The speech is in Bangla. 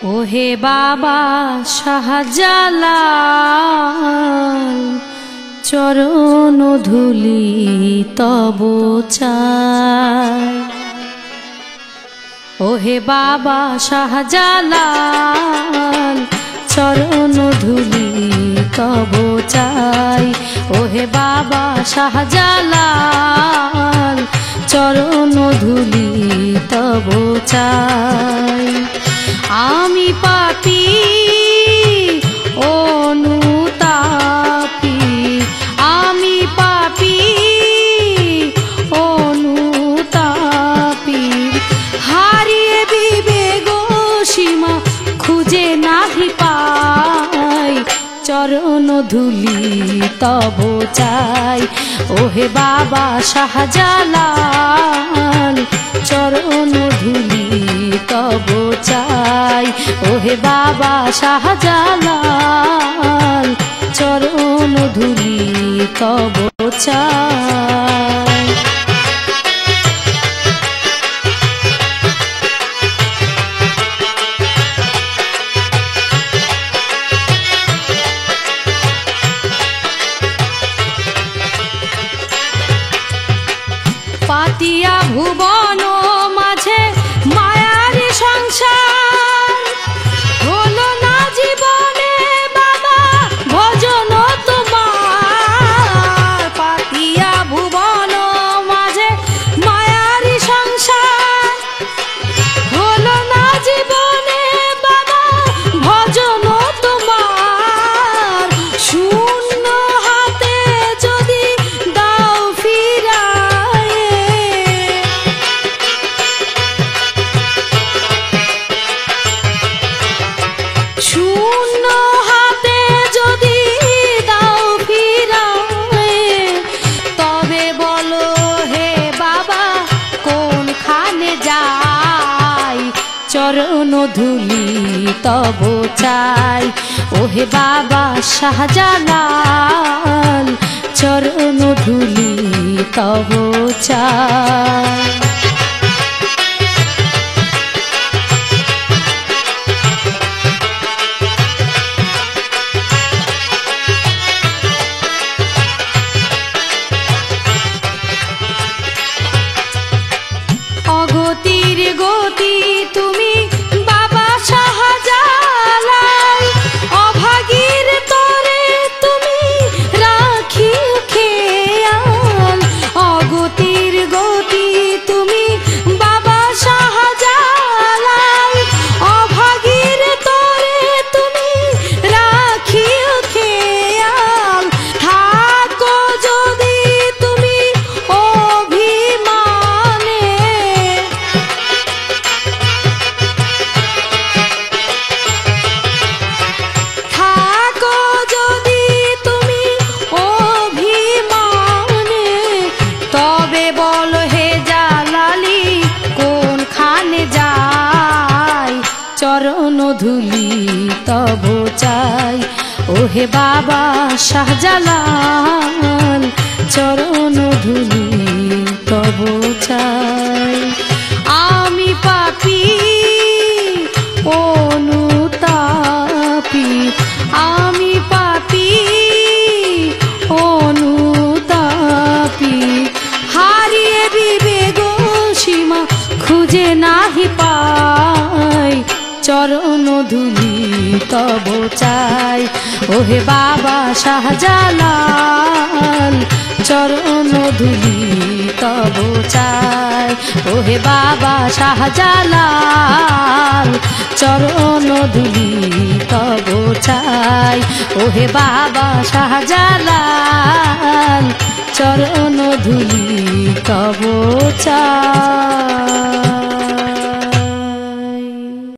ওহে বাবা শাহজালাল, চরণ ধুলি তব চাই। ওহে বাবা শাহজালাল, চরণ ধুলি তব চাই। ওহে বাবা শাহজালাল, চরণ ধুলি তব চাই। আমি পাপী অনুতাপী, আমি পাপী অনুতাপী, হারিয়ে বিবেক সীমা খুঁজে নাহি পাই। চরণ ধুলি তব চাই। ওহে বাবা শাহজালাল, চরণ ধুলি তব চাই। ওহে বাবা শাহজালাল, চরণ ধুলি তব চাই। পাতিয়া ভুবন মাঝে মায়ার সংসার, হলো না জীবনে বাবা ভজন তোমার। পাতিয়া ভুবন মাঝে মায়ার সংসার, হলো না জীবনে বাবা ভজন তোমার। শূন্য হাতে যদি দাও ফিরায়, শূন্য হাতে যদি দাও ফিরায়, তবে বলো হে বাবা কোনখানে যাই। চরণ ধুলি তব চাই। ওহে বাবা শাহজালাল, চরণ ধুলি তব চাই। অগতির গতি তুমি বাবা শাহজালাল, অভাগীর তরে তুমি রাখিও খেয়াল। অগতির গতি তুমি বাবা শাহজালাল, অভাগীর তরে তুমি রাখিও খেয়াল। থাকো যদি তুমি অভিমানে, থাকো যদি তুমি অভিমানে, তবে বলো হে জালালি কোনখানে যাই। চরণ ধুলি তব চাই। ওহে বাবা শাহজালাল, চরণ ধুলি তব চাই। আমি পাপী অনুতাপী, আমি পাপী অনুতাপী, হারিয়ে বিবেক সীমা খুঁজে নাহি পাই। চরণ ধুলি তব চাই। ওহে বাবা শাহজালাল, চরণ ধুলি তব চাই। ওহে বাবা শাহজালাল, চরণ ধুলি তব চাই। ওহে বাবা শাহজালাল, চরণ ধুলি তব চাই।